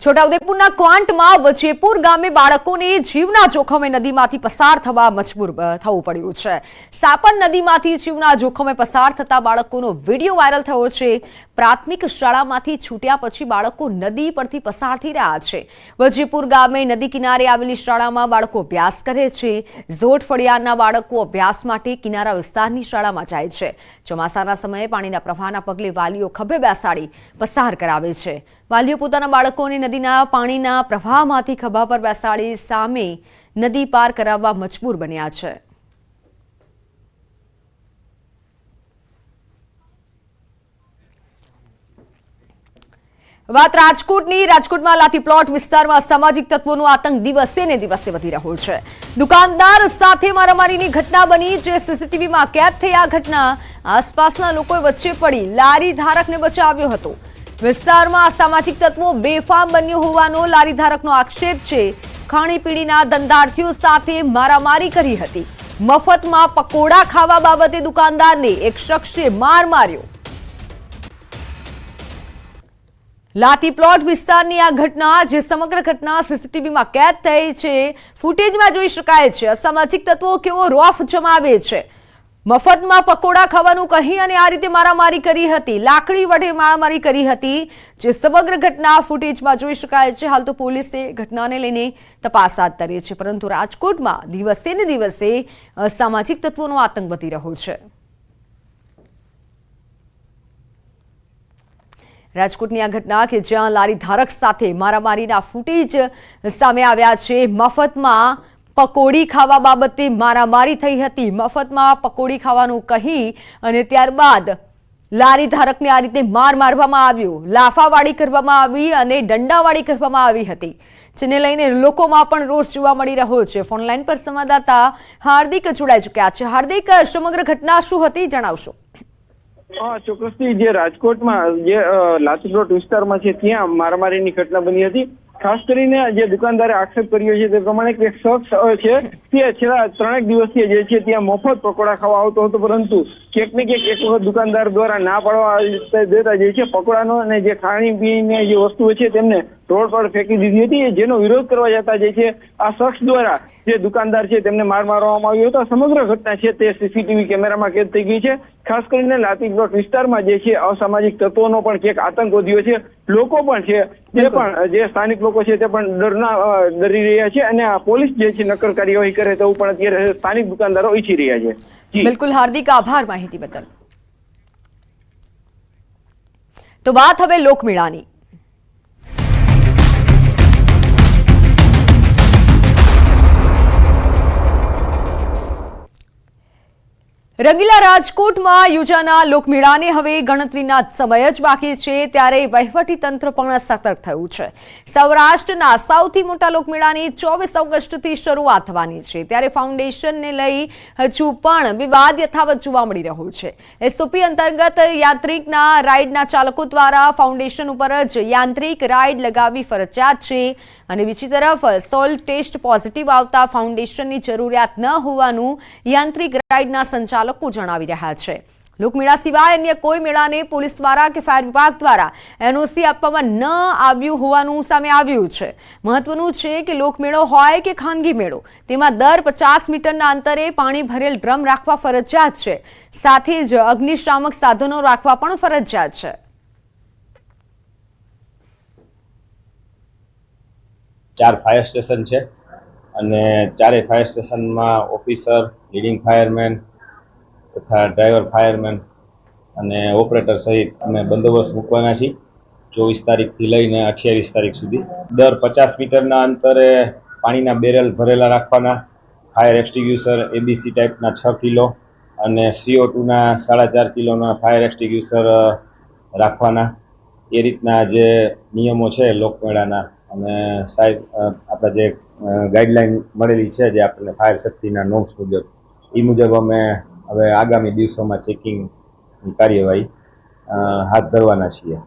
છોટાઉદેપુરના ક્વાંટમાં વજેપુર ગામે બાળકોને જીવના જોખમે નદીમાંથી પસાર થવા મજબૂર થવું પડ્યું છે। સાપણ નદીમાંથી જીવના જોખમે પસાર થતા બાળકોનો વિડીયો વાયરલ થયો છે। પ્રાથમિક શાળામાંથી છૂટ્યા પછી બાળકો નદી પરથી પસાર થઈ રહ્યા છે। વજેપુર ગામે નદી કિનારે આવેલી શાળામાં બાળકો અભ્યાસ કરે છે। ઝોટ ફળિયાના બાળકો અભ્યાસ માટે કિનારા વિસ્તારની શાળામાં જાય છે। ચોમાસાના સમયે પાણીના પ્રવાહના પગલે વાલીઓ ખભે બેસાડી પસાર કરાવે છે। વાલીઓ પોતાના બાળકોને નદીના પાણીના પ્રવાહમાંથી ખભા પર બેસાડી સામે નદી પાર કરાવવા મજબૂર બન્યા છે। વાત રાજકોટની। રાજકોટમાં લાઠી પ્લોટ વિસ્તારમાં સામાજિક તત્વોનો આતંક દિવસે ને દિવસે વધી રહ્યો છે। દુકાનદાર સાથે મારામારીની ઘટના બની, જે સીસીટીવીમાં કેદ થઈ। આ ઘટના આસપાસના લોકોએ વચ્ચે પડી લારી ધારકને બચાવ્યો હતો। વિસ્તારમાં સામાજિક તત્વો બેફામ બન્યો હોવાનો લારી ધારકનો આક્ષેપ છે। ખાણીપીણીના ધંધાર્થીઓ સાથે મારામારી કરી હતી। મફતમાં પકોડા ખાવા બાબતે દુકાનદારને એક શખ્સે માર માર્યો। લાઠી પ્લોટ વિસ્તારની આ ઘટના, જે સમગ્ર ઘટના સીસીટીવીમાં કેદ થઈ છે, ફૂટેજમાં જોઈ શકાય છે। અસામાજિક તત્વો કેવો રોફ જમાવે છે। મફતમાં પકોડા ખાવાનું કહી અને આ રીતે મારામારી કરી હતી। લાકડી વડે મારામારી કરી હતી, જે સમગ્ર ઘટના ફૂટેજમાં જોઈ શકાય છે। હાલ તો પોલીસે ઘટનાને લઈને તપાસ હાથ ધરી છે, પરંતુ રાજકોટમાં દિવસે ને દિવસે અસામાજિક તત્વોનો આતંક વધી રહ્યો છે। રાજકોટની આ ઘટના કે જ્યાં લારી ધારક સાથે મારામારીના ફૂટેજ સામે આવ્યા છે। મફતમાં પકોડી ખાવા બાબતે મારામારી થઈ હતી। મફતમાં પકોડી ખાવાનું કહી અને ત્યારબાદ લારી ધારકને આ રીતે મારવામાં આવ્યો। લાફાવાળી કરવામાં આવી અને દંડાવાળી કરવામાં આવી હતી, જેને લઈને લોકોમાં પણ રોષ જોવા મળી રહ્યો છે। ફોનલાઈન પર સંવાદદાતા હાર્દિક જોડાઈ ચૂક્યા છે। હાર્દિક, સમગ્ર ઘટના શું હતી, જણાવશો? ચોક્કસથી જે રાજકોટમાં જે લાઠી પ્લોટ વિસ્તારમાં છે ત્યાં મારામારીની ઘટના બની હતી। ખાસ કરીને જે દુકાનદારે આક્ષેપ કર્યો છે તે પ્રમાણે કે શખ્સ છે તે છેલ્લા 3 દિવસથી જે છે ત્યાં મફત પકોડા ખાવા આવતો હતો, પરંતુ ક્યાંક ને ક્યાંક એક વખત દુકાનદાર દ્વારા ના પાડવા દેતા જે છે પકોડાનો અને જે ખાણીપીણીની જે વસ્તુઓ છે તેમને રોડ પર ફેંકી દીધી હતી, જેનો વિરોધ કરવા જતા જે છે આ શખ્સ દ્વારા જે દુકાનદાર છે તેમને માર મારવામાં આવ્યો હતો। સમગ્ર ઘટના છે તે સીસીટીવી કેમેરામાં કેદ થઈ ગઈ છે। ખાસ કરીને લાઠી પ્લોટ વિસ્તારમાં જે છે અસામાજિક તત્વોનો પણ ક્યાંક આતંક વધ્યો છે। લોકો પણ છે તે પણ જે સ્થાનિક લોકો છે તે પણ ડરી રહ્યા છે અને આ પોલીસ જે છે નક્કર કાર્યવાહી કરે તેવું પણ અત્યારે સ્થાનિક દુકાનદારો ઈચ્છી રહ્યા છે। બિલકુલ હાર્દિક, આભાર માહિતી બદલ। તો વાત હવે લોકમેળાની। રંગીલા રાજકોટમાં યોજાનાર લોકમેળાને હવે ગણતરીના સમય જ બાકી છે, ત્યારે વહીવટી તંત્ર પણ સતર્ક થયું છે। સૌરાષ્ટ્રના સૌથી મોટા લોકમેળાની 24 ઓગસ્ટથી શરૂઆત થવાની છે, ત્યારે ફાઉન્ડેશનને લઈ હજુ પણ વિવાદ યથાવત જોવા મળી રહ્યો છે। એસઓપી અંતર્ગત યાંત્રિકના રાઇડના ચાલકો દ્વારા ફાઉન્ડેશન ઉપર જ યાંત્રિક રાઇડ લગાવવી ફરજિયાત છે, અને બીજી તરફ સોલ ટેસ્ટ પોઝિટિવ આવતા ફાઉન્ડેશનની જરૂરિયાત ન હોવાનું યાંત્રિક રાઇડના સંચાલકો જણાવી રહ્યા છે। લોકમેળા સિવાય અન્ય કોઈ મેળાને પોલીસ દ્વારા કે ફાયર વિભાગ દ્વારા એનઓસી આપવામાં ન આવ્યું હોવાનું સામે આવ્યું છે। મહત્વનું છે કે લોકમેળો હોય કે ખાનગી મેળો, તેમાં દર 50 મીટરના અંતરે પાણી ભરેલ ડ્રમ રાખવા ફરજિયાત છે, સાથે જ અગ્નિશામક સાધનો રાખવા પણ ફરજિયાત છે। 4 ફાયર સ્ટેશન છે અને 4 ફાયર સ્ટેશનમાં ઓફિસર, લીડિંગ ફાયરમેન તથા ડ્રાઈવર ફાયરમેન અને ઓપરેટર સહિત અમે બંદોબસ્ત મૂકવાના છીએ 24 તારીખથી લઈને 28 તારીખ સુધી। દર 50 મીટરના અંતરે પાણીના બેરલ ભરેલા રાખવાના, ફાયર એક્સટિંગ્યુશર એબીસી ટાઈપના 6 કિલો અને CO2ના 4.5 કિલોના ફાયર એક્સટિંગ્યુશર રાખવાના। એ રીતના જે નિયમો છે લોકમેળાના, અને સાહેબ આપણા જે ગાઈડલાઈન મળેલી છે જે આપણને ફાયર સેફ્ટીના નોર્મ્સ મુજબ, એ મુજબ અમે હવે આગામી દિવસોમાં ચેકિંગની કાર્યવાહી હાથ ધરવાના છીએ।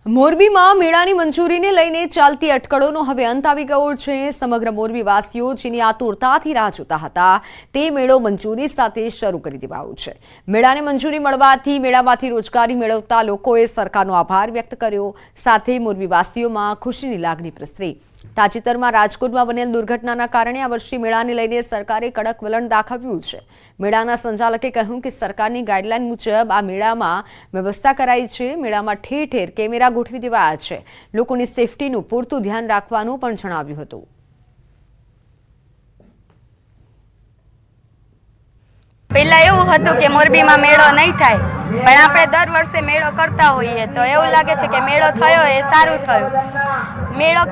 મોરબીમાં મેળાની મંજૂરીને લઈને ચાલતી અટકળોનો હવે અંત આવી ગયો છે. સમગ્ર મોરબીવાસીઓ જેની આતુરતાથી રાહ જોતા હતા તે મેળો મંજૂરી સાથે શરૂ કરી દેવાયો છે. મેળાને મંજૂરી મળવાથી મેળામાંથી રોજગારી મેળવતા લોકોએ સરકારનો આભાર વ્યક્ત કર્યો. સાથે મોરબીવાસીઓમાં ખુશીની લાગણી પ્રસરી. તાજેતરમાં રાજકોટમાં બનેલ દુર્ઘટનાના કારણે આ વર્ષે મેળાને લઈને સરકારે કડક વલણ દાખવ્યું છે. મેળાના સંચાલકે કહ્યું કે સરકારની ગાઈડલાઈન મુજબ આ મેળામાં વ્યવસ્થા કરાઈ છે. મેળામાં ઠેર ઠેર કેમેરા ગોઠવી દેવાયા છે. લોકોની સેફટીનું પૂરતું ધ્યાન રાખવાનું પણ જણાવ્યું હતું. પહેલા એવું હતું કે મોરબીમાં મેળો નહીં થાય, પણ આપણે દર વર્ષે મેળો કરતા હોઈએ તો એવું લાગે છે કે મેળો થયો એ સારું થયું. મેળો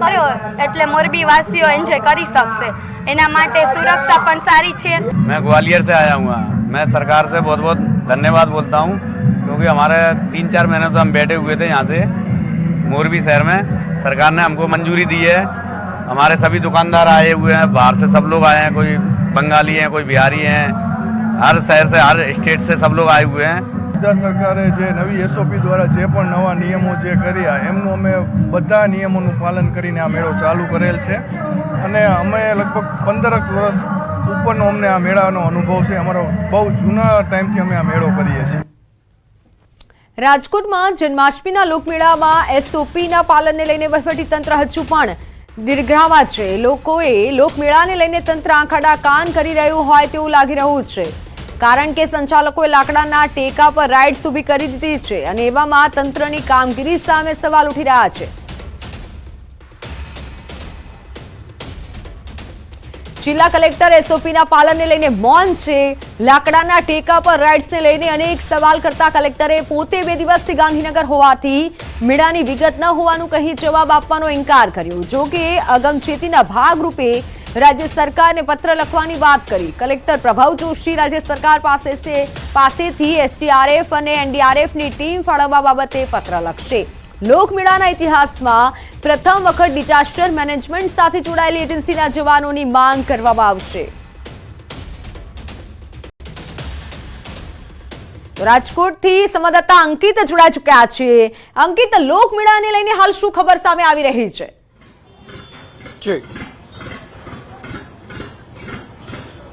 કર્યો એટલે મોરબી વાસીઓ એન્જોય કરી શકશે. એના માટે સુરક્ષા પણ સારી છે. मैं ग्वालियर से आया हूँ. मैं सरकार से बहुत बहुत धन्यवाद बोलता हूँ, क्योंकि हमारे 3-4 महीने तो हम बैठे हुए थे यहाँ से मोरबी शहर में. सरकार ने हमको मंजूरी दी है. हमारे सभी दुकानदार आए हुए हैं, बाहर से सब लोग आए हैं, कोई बंगाली हैं, कोई बिहारी हैं, हर शहर से हर स्टेट से सब लोग आए हुए हैं. ગુજરાત સરકારે જે નવી એસઓપી દ્વારા જે પણ નવા નિયમો જે કર્યા એમનું અમે બધા નિયમોનું પાલન કરીને આ મેળો ચાલુ કરેલ છે. અને અમે લગભગ 15 વર્ષ ઉપરનો અમને આ મેળાનો અનુભવ છે. અમારો બહુ જૂના ટાઈમથી અમે આ મેળો કરીએ છીએ. રાજકોટમાં જન્માષ્ટમીના લોકમેળામાં એસઓપીના પાલનને લઈને વહીવટીતંત્ર હજુ પણ દીર્ઘામાં છે. લોકોએ લોકમેળાને લઈને તંત્ર આંખાડા કાન કરી રહ્યું હોય તેવું લાગી રહ્યું છે, કારણ કે સંચાલકોએ લાકડાના ટેકા પર રાઇડ્સ ઊભી કરી દીધી છે અને એવામાં તંત્રની કામગીરી સામે સવાલ ઉઠી રહ્યા છે. જિલ્લા કલેક્ટર એસઓપીના પાલનને લઈને મૌન છે. લાકડાના ટેકા પર રાઇડ્સને લઈને અનેક સવાલ કરતા કલેક્ટરે પોતે 2 દિવસથી ગાંધીનગર હોવાથી મેળાની વિગત ન હોવાનું કહી જવાબ આપવાનો ઇનકાર કર્યો. જો કે અગમચેતીના ભાગરૂપે રાજ્ય સરકારને પત્ર લખવાની વાત કરી. કલેક્ટર પ્રભાવ જોશી રાજ્ય સરકાર પાસેથી એસડીઆરએફ અને એનડીઆરએફની ટીમ ફાળવવા બાબતે પત્ર લખશે. લોકમેળાના ઇતિહાસમાં પ્રથમ વખત ડિઝાસ્ટર મેનેજમેન્ટ સાથે જોડાયેલી એજન્સીના જવાનોની માંગ કરવામાં આવશે. રાજકોટથી સંવાદદાતા અંકિત જોડાઈ ચૂક્યા છે. અંકિત, લોકમેળાને લઈને હાલ શું ખબર સામે આવી રહી છે?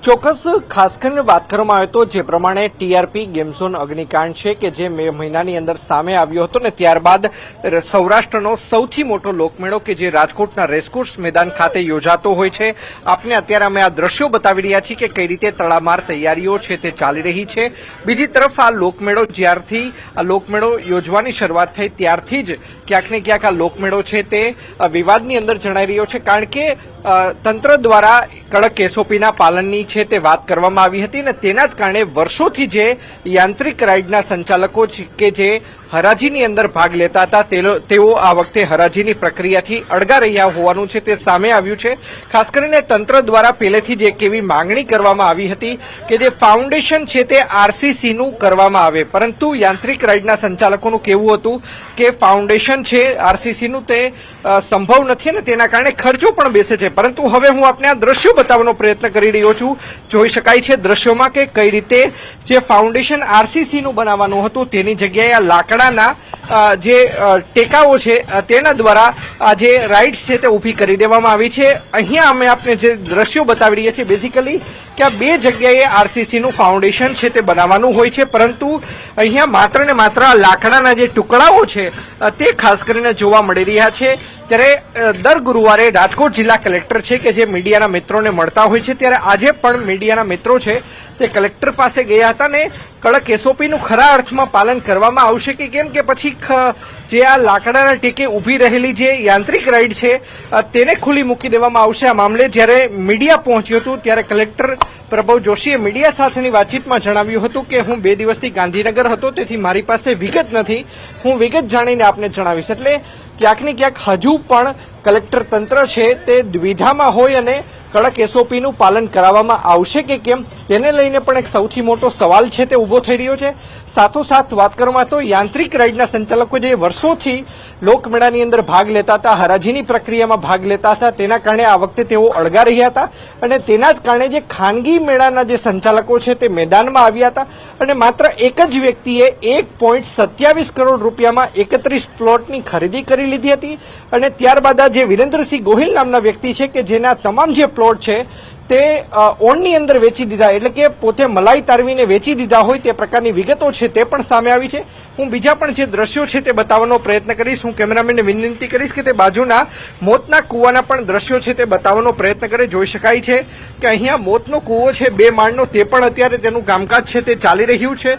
ચોક્કસ ખાસ કરીને વાત કરવામાં આવે તો જે પ્રમાણે ટીઆરપી ગેમ ઝોન અગ્નિકાંડ છે કે જે મે મહિનાની અંદર સામે આવ્યો હતો ને ત્યારબાદ સૌરાષ્ટ્રનો સૌથી મોટો લોકમેળો કે જે રાજકોટના રેસકોર્સ મેદાન ખાતે યોજાતો હોય છે. આપને અત્યારે અમે આ દ્રશ્યો બતાવી રહ્યા છીએ કે કઈ રીતે તડામાર તૈયારીઓ છે તે ચાલી રહી છે. બીજી તરફ આ લોકમેળો જ્યારથી આ લોકમેળો યોજવાની શરૂઆત થઈ ત્યારથી જ ક્યાંક ને ક્યાંક આ લોકમેળો છે તે વિવાદની અંદર જણાઈ રહ્યો છે, કારણ કે તંત્ર દ્વારા કડક એસઓપીના પાલનની છે તે વાત કરવામાં આવી હતી અને તેના જ કારણે વર્ષોથી જે યાંત્રિક રાઇડના સંચાલકો કે જે હરાજીની અંદર ભાગ લેતા હતા તેઓ આ વખતે હરાજીની પ્રક્રિયાથી અળગા રહ્યા હોવાનું છે તે સામે આવ્યું છે. ખાસ કરીને તંત્ર દ્વારા પહેલેથી જ એક એવી માંગણી કરવામાં આવી હતી કે જે ફાઉન્ડેશન છે તે આરસીસીનું કરવામાં આવે, પરંતુ યાંત્રિક રાઇડના સંચાલકોનું કહેવું હતું કે ફાઉન્ડેશન છે આરસીસીનું તે સંભવ નથી અને તેના કારણે ખર્ચો પણ બેસે છે. પરંતુ હવે હું આપને આ દ્રશ્યો બતાવવાનો પ્રયત્ન કરી રહ્યો છું. જોઈ શકાય છે દ્રશ્યોમાં કે કઈ રીતે જે ફાઉન્ડેશન આરસીસીનું બનાવવાનું હતું તેની જગ્યાએ આ લાકડાના જે ટેકાઓ છે તેના દ્વારા આ જે રાઇડ્સ છે તે ઊભી કરી દેવામાં આવી છે. અહીંયા અમે આપને જે દ્રશ્યો બતાવી રહ્યા છીએ બેઝિકલી કે આ 2 જગ્યાએ આરસીસીનું ફાઉન્ડેશન છે તે બનાવવાનું હોય છે, પરંતુ અહીંયા માત્ર ને માત્ર લાકડાના જે ટુકડાઓ છે તે ખાસ કરીને જોવા મળી રહ્યા છે. ત્યારે દર ગુરુવારે રાજકોટ જિલ્લા કલેક્ટર છે કે જે મીડિયાના મિત્રોને મળતા હોય છે, ત્યારે આજે પણ મીડિયાના મિત્રો છે તે કલેક્ટર પાસે ગયા હતા ને કડક એસઓપીનું ખરા અર્થમાં પાલન કરવામાં આવશે કે કેમ, કે પછી જે આ લાકડાના ટેકે ઊભી રહેલી જે યાંત્રિક રાઇડ છે તેને ખુલ્લી મૂકી દેવામાં આવશે. આ મામલે જ્યારે મીડિયા પહોંચ્યું હતું ત્યારે કલેક્ટર પ્રભાવ જોશીએ મીડિયા સાથેની વાતચીતમાં જણાવ્યું હતું કે હું 2 દિવસથી ગાંધીનગર હતો, તેથી મારી પાસે વિગત નથી, હું વિગત જાણીને આપને જણાવીશ. એટલે ક્યાંક ને ક્યાંક હજુ પણ કલેક્ટર તંત્ર છે તે દ્વિધામાં હોય અને કડક એસઓપીનું પાલન કરાવવામાં આવશે કે કેમ તેને લઈને પણ એક સૌથી મોટો સવાલ છે તે ઉભો થઈ રહ્યો છે. સાથોસાથ વાત કરવામાં તો યાંત્રિક રાઇડના સંચાલકો જે વર્ષોથી લોકમેળાની અંદર ભાગ લેતા હતા, હરાજીની પ્રક્રિયામાં ભાગ લેતા હતા, તેના કારણે આ વખતે તેઓ અળગા રહ્યા હતા અને તેના જ કારણે જે ખાનગી મેળાના જે સંચાલકો છે તે મેદાનમાં આવ્યા હતા અને માત્ર એક જ વ્યક્તિએ 1.27 કરોડ રૂપિયામાં 31 પ્લોટની ખરીદી કરી લીધી હતી અને ત્યારબાદ આ જે વિરેન્દ્રસિંહ ગોહિલ નામના વ્યક્તિ છે કે જેના તમામ જે પ્લોટ છે તે ઓનની અંદર વેચી દીધા, એટલે કે પોતે મલાઈ તારવીને વેચી દીધા હોય તે પ્રકારની વિગતો છે તે પણ સામે આવી છે. હું બીજા પણ જે દ્રશ્યો છે તે બતાવવાનો પ્રયત્ન કરીશ. હું કેમેરામેનને વિનંતી કરીશ કે તે બાજુના મોતના કૂવાના પણ દ્રશ્યો છે તે બતાવવાનો પ્રયત્ન કરે. જોઈ શકાય છે કે અહીંયા મોતનો કૂવો છે 2 માળનો, તે પણ અત્યારે તેનું કામકાજ છે તે ચાલી રહ્યું છે.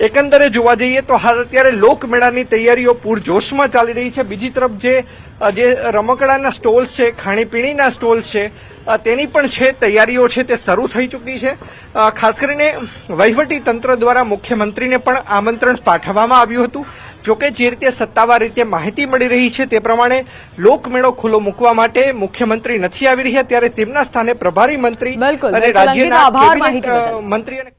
એકંદરે જોવા જઈએ તો હાલ અત્યારે લોકમેળાની તૈયારીઓ પૂરજોશમાં ચાલી રહી છે. બીજી તરફ જે રમકડાના સ્ટોલ્સ છે, ખાણીપીણીના સ્ટોલ્સ છે, તેની પણ છે તૈયારીઓ છે તે શરૂ થઈ ચૂકી છે. ખાસ કરીને વહીવટી તંત્ર દ્વારા મુખ્યમંત્રીને પણ આમંત્રણ પાઠવવામાં આવ્યું હતું. જોકે જે રીતે સત્તાવાર રીતે માહિતી મળી રહી છે તે પ્રમાણે લોકમેળો ખુલ્લો મૂકવા માટે મુખ્યમંત્રી નથી આવી રહ્યા, ત્યારે તેમના સ્થાને પ્રભારી મંત્રી બિલકુલ, અને બિલકુલ, અંકિત, રાજ્યના આભાર કેબિનેટ માહિતી બદલ. મંત્રી અને